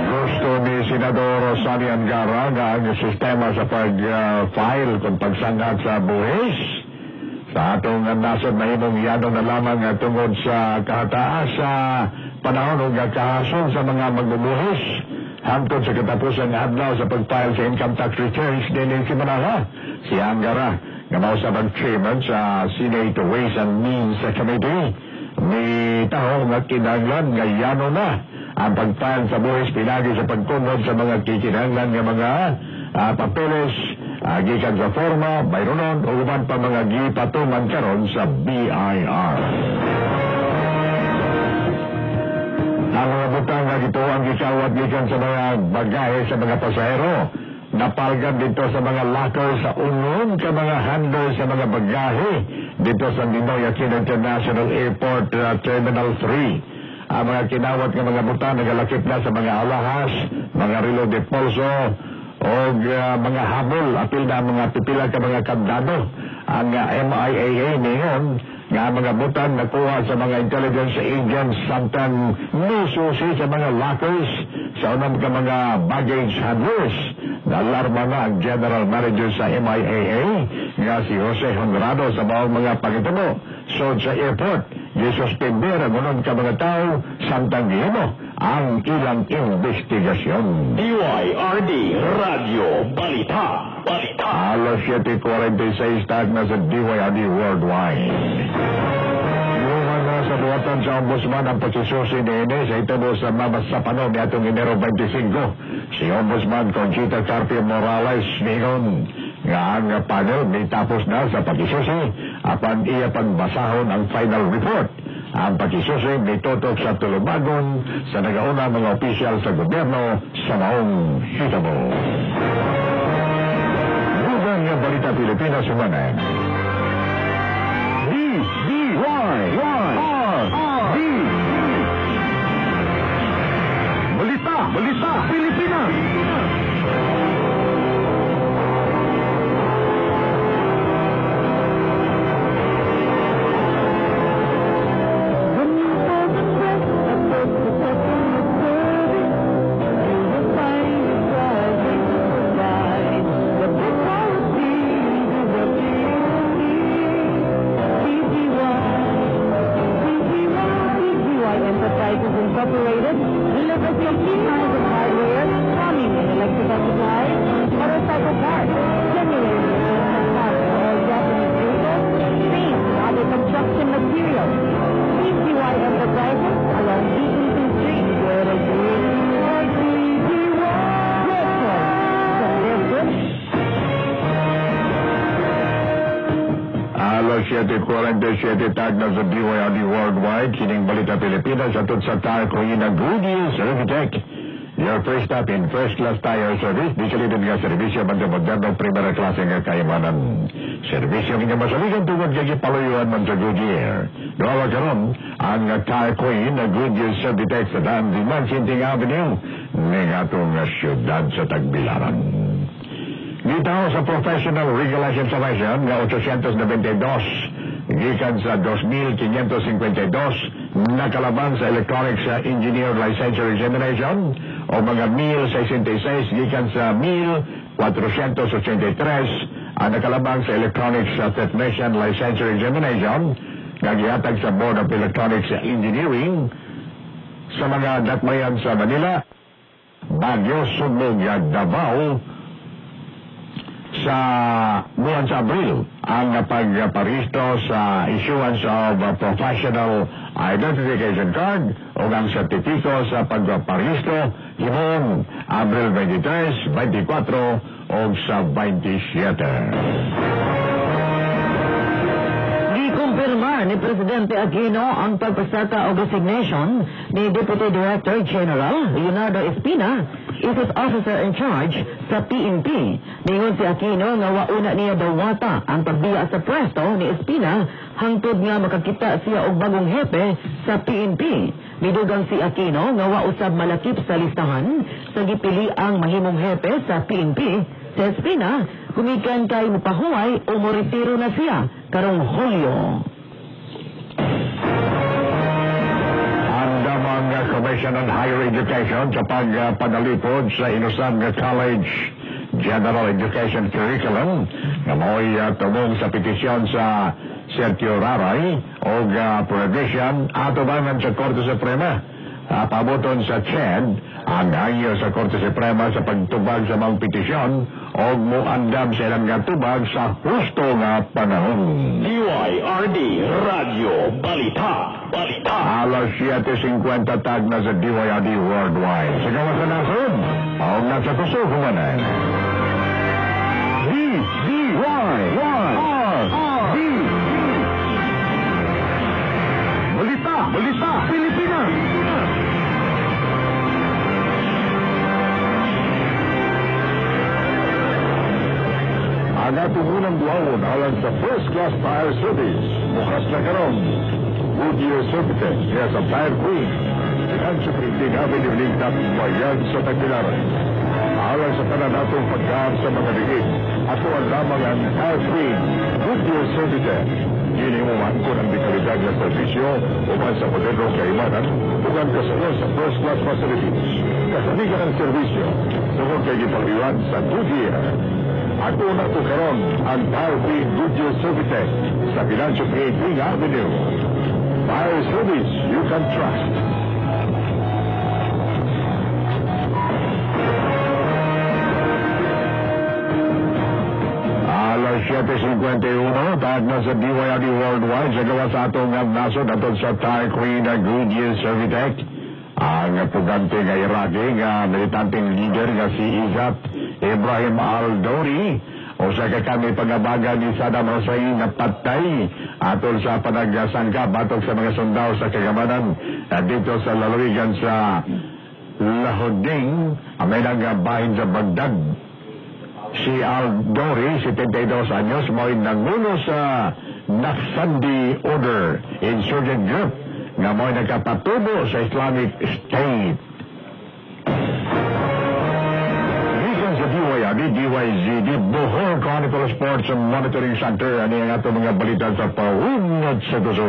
Gusto ni Senador Rosani Angara nga ang sistema sa pag-file kung pagsangat sa buhis sa atong nasod mahimong yano na lamang tungod sa kahataas sa panahon o kahason sa mga magbubuhis hangtod sa katapusan ng adlaw sa pag-file sa income tax returns din si Manaha. Si Angara nga mausap ang chairman sa Senate Ways and Means Committee ni tao nga kinahanglan nga yano na ang pag-file sa buhis pinagi sa pagkunod sa mga kikinahanglan nga mga papeles gikan sa forma, bayronon o uban pa mga gipatuman karon sa BIR. Ang mga butang nga dito ang gikawat gikan sa mga bagahe sa mga pasahero. Napalgan dito sa mga locker sa unon ka mga handle sa mga bagahe dito sa Ninoy Aquino International Airport Terminal 3. Ang mga kinawat ng mga butang nagalakip na sa mga alahas, mga relo de pulso o mga habol apil na mga pipila ka mga kandado. Ang MIAA ngayon nga mga butang nakuha sa mga intelligence agents samtang nususi sa mga lockers sa unang ka mga baggage handlers. Naalarma na ang general manager sa MIAA nga si Jose Honrado sa bawang mga pagitamo so sa airport gisuspender ang unang ka mga tao samtang gihimo ang ilang investigasyon. DYRD Radio Balita. Alas 7:46 tag na sa DYRD Worldwide. Luman na sa buwatan sa Ombudsman ang pagsususi ni Ine sa itabo sa mabasapano ni atong Enero 25. Si Ombudsman Conchita Carpio Morales ningon nga ang panel may tapos na sa pagsususi apan iya pagbasahon ang final report. Ang pagsususi may tutok sa tulumagon sa nagauna mga opisyal sa gobyerno sa maong hitabo. Ang Balita Pilipinas Sumanan. D-D-Y-Y-R-D Balita Pilipinas. Incorporated delivers complete lines of hardware, plumbing and electrical supplies, motorcycle parts, generators, and parts for all Japanese vehicles, paint and other construction materials. DCY Enterprises along Beacon Street, where it is DCY. Your choice from their good. Alas 7:47 tag na sa DYRD Worldwide, kining Balita Pilipinas atod sa Tarcoin na Goodyear Servitec. Your first stop in first-class tire service, disilitin nga servisyo banda moderno primera klase nga kayamanan. Servisyo nga masaligan tungod nga gipaluyuan man sa Goodyear. Doon karon ang Tarcoin na Goodyear Servitec sa daan di Mansinting Avenue, ng atong syudad sa Tagbilaran. Dito sa Professional Regulation Submission nga 892, gikan sa 2,552, nakalaban sa Electronics Engineer Licensure Examination o mga 1,066, gikan sa 1,483, ang nakalabang sa Electronics Technician Licensure Examination nga gihatag sa Board of Electronics Engineering sa mga dakbayan sa Manila, Baguio, Sunog, Davao, sa buwan sa Abril ang pagparisto sa issuance of Professional Identification Card o ang sertipiko sa pagparisto himong Abril 23, 24 o sa 27. Kumpirma ni Presidente Aquino ang pagpasaka o resignation ni Deputy Director General Leonardo Espina, Office Officer in Charge sa PNP. Ningon si Aquino nga wauna niya dawata ang pagbiya sa pwesto ni Espina hangtod nga makakita siya og bagong hepe sa PNP. Midugang si Aquino nga wausab malakip sa listahan sa gipili ang mahimong hepe sa PNP. Si Espina kumikan kay mupahuway o moretiro na siya karong Hulyo. Ang Commission on Higher Education sa pagpanalipod sa Inusag College General Education Curriculum na mo'y tumong sa petisyon sa Sergio Raray o prohibition atubangan sa Korte Suprema. Pabuton sa CHED ang hangyo sa Korte Suprema sa pagtubag sa mga petisyon o muandam sa ilang tubag sa husto nga panahon. DYRD Radio Balita. Alas 7:50 tag na sa DYRD Worldwide. Sa gawa sa nasod, o nasa kuso kumanan. DYRD Balita Pilipinas. Ang ating unang duhawon alang sa First Class Fire Service. Bukas na karon. Goodyear Services, kaya sa Fire Queen. Ang Supreme Avenue Lingtap, bayan sa Tagbilaran. Alang sa kananatong pagkaam sa mga ligid. Ato ang lamang ang Fire Queen. Goodyear Services. Ginimuman ko ng dekalidad na servisyo upan sa modernong kaimanan bukan kasunod sa First Class Facilities. Kasanigan ang servisyo tungkol kay gipag-iwan sa Goodyear. Ako na ito karon ang Fire Queen Goodyear Services sa Bilancio Green Avenue. Fire service you can trust. Alas 7:51, tag na sa DYRD Worldwide sa gawa sa atong nasod atong sa Fire Queen Goodyear Servitec. Ang pugante nga Iraqi nga militanteng leader nga si Izzat Ibrahim Al-Dawri o sa kami pagabaga ni Saddam Hussein na patay atol sa panagsangka batok sa mga sundao sa kagamanan dito sa lalawigan sa Lahuding, may nagabahin sa Baghdad. Si Al-Dawri, 72 anyos, mo'y nangulo sa Naqshbandi Order Insurgent Group nga mo'y nagkapatubo sa Islamic State. DYZD Bohol Chronicle Sports Monitoring Center. Ano yung ato mga balita sa paunod sa gusto.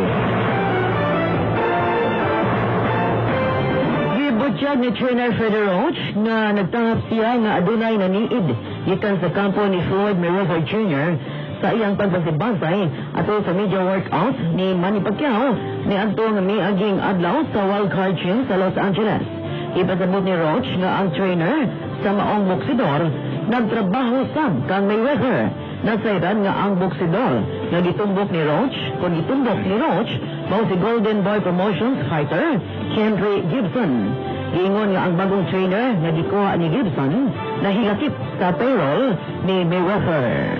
Gibutyag ni Trainer Freddy Roach na nagtangap siya nga adunay na niid gikan sa kampo ni Floyd Mayweather Jr. sa iyang pagbasibasay ato sa media workout ni Manny Pacquiao ni Antong miaging adlaw sa wildcard gym sa Los Angeles. Ipasabot ni Roach nga ang trainer sa maong boksidor nagtrabaho sab kang Mayweather. Nasayran nga ang boksidor nga gitumbok ni Roach, kung gitumbok ni Roach, mao si Golden Boy Promotions fighter Henry Gibson. Giingon nga ang bagong trainer nga gikuha ni Gibson na hilakip sa payroll ni Mayweather.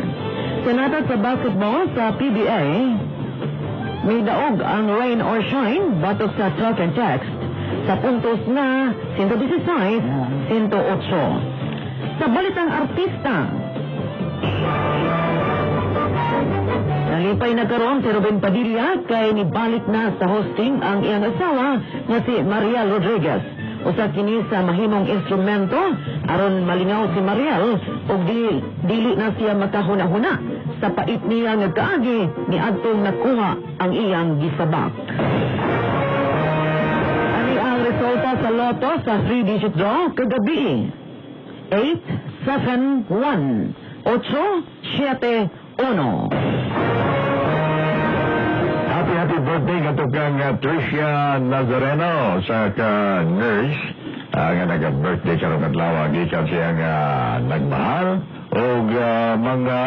Senatad sa basketball sa PBA, may daog ang rain or shine batok sa talk and text sa puntos na 116, 108. Sa balitang artista, nalipay na karon si Ruben Padilla kay nibalik na sa hosting ang iyang asawa nga si Mariel Rodriguez. Usa kini sa mahimong instrumento aron malingaw si Mariel ug dili na siya makahuna-huna sa pait niya nga kaagi ni adtong nakuha ang iyang gisabak. Ani ang resulta sa loto sa 3-digit draw kagabi. 871 871. Happy birthday nga kang Tricia Nazareno sa nurse nga nag-birthday karong adlaw gikan siya nga nagmahal og mga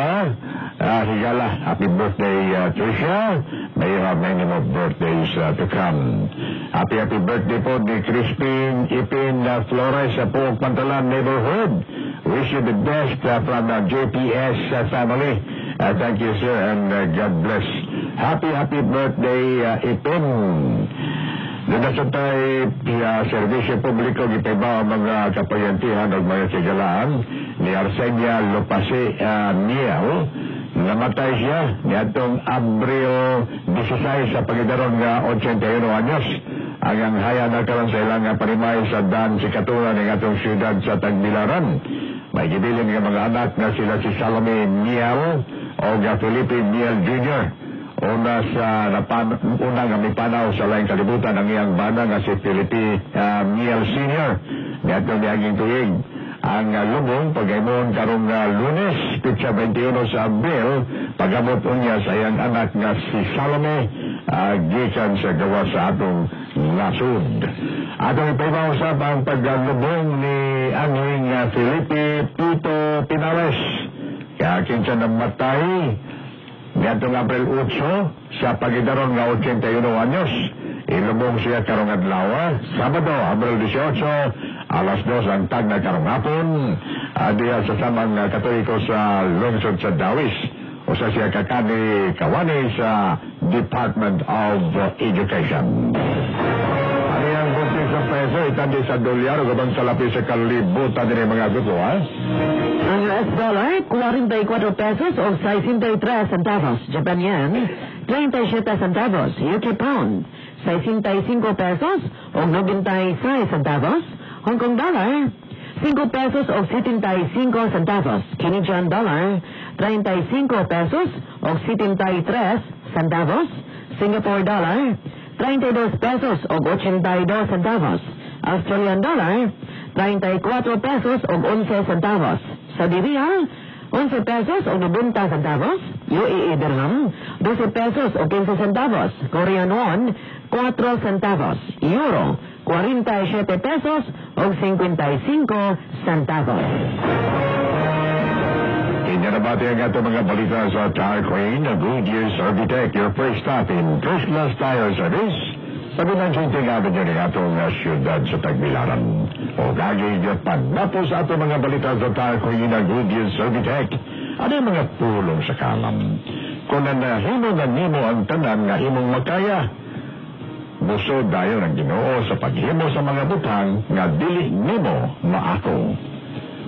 higala. Happy birthday Tricia. May you have many more birthdays to come. Happy birthday po ni Crispin Ipin Flores sa Puog Pantalan Neighborhood. Wish you the best from the JPS family. Thank you, sir, and God bless. Happy birthday, Ipin. Doon tayo servisyo publiko gitayba ang mga kapayantihan o mga sigalaan ni Arsenia Lopase Miel. Namatay siya ni atong Abril 16 sa pagidaron nga 81 anyos. Ang haya na karon sa ilang panimay sa Dan si Katuran ng atong siyudad sa Tagbilaran. May gibilin nga mga anak na sila si Salome Miel o nga Felipe Miel Jr. Una nga may panaw sa laing kalibutan ang iyang bana nga si Felipe Miel Sr. Niyato niyaging tuig. Ang lubong pag-imon karong Lunes, pitsa 21 sa Abril, pagamot niya sa iyang anak nga si Salome, gikan sa gawa sa atong nasud. Atong ipaibausap ang paglubong ni Angling Felipe Pito Pinares. Kaya kinsa namatay, niyatong Abril 8, sa pagidaron nga 81 anyos. Ilubong siya karong adlaw, Sabado, Abril 18, alas 2 ang tag na karong hapon, diya sa samang katoliko sa lungsod sa Dawis. O sa siya kakani kawani sa Department of Education. Ano yung buntis sa peso, itandi sa dolyar o gabang sa lapis sa kalibutan din mga gusto, ha? Ang US dollar, 44 pesos o 63 centavos. Japan yen, 37 centavos. UK pound, 65 pesos o 96 centavos. Hong Kong dollar, 5 pesos o 75 centavos. Canadian dollar, 35 pesos o 73 centavos. Singapore dollar, 32 pesos o 82 centavos. Australian dollar, 34 pesos o 11 centavos. Saudi Riyal, 11 pesos o 90 centavos. UAE dirham, 12 pesos o 15 centavos. Korean won, 4 centavos. Euro, 47 pesos o 55 centavos. Inyanabati ang ato mga balita sa Tire Queen, Goodyear Servitec, your first stop in first-class tire service. Sabi ng Sinting Avenue ng atong siyudad sa Tagbilaran. O gagawin niyo pagdapo sa ato mga balita sa Tire Queen, Goodyear Servitec. Ano yung mga pulong sa kalam? Kung nanahimo na nimo ang tanan nga imong makaya, buso dayo ng Ginoo sa paghimo sa mga butang nga dili nimo maako.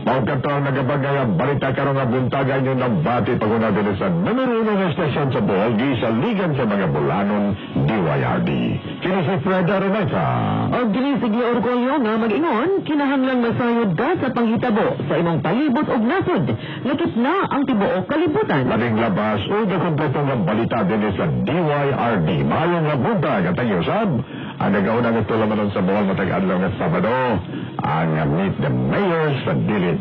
Maugat ang nagabagay ang balita karong nga buntagan yung nabati pag-una din sa numero 1 estasyon sa Bohol sa ligan sa mga bulanon DYRD. Kini si Fred Araneta. O ginisig ni Orgulyo nga mag-ingon, kinahanglang masayod ka sa panghitabo sa imong palibot og nasod. Lakit na ang tibuok kalibutan. Maling labas o kompletong nga balita din sa DYRD. Mayong nga buntag at ang yusab. Ang nag-aunang ito laman sa Bohol matag-adlaw nga Sabado. Ang Meet the Mayor sa Dilit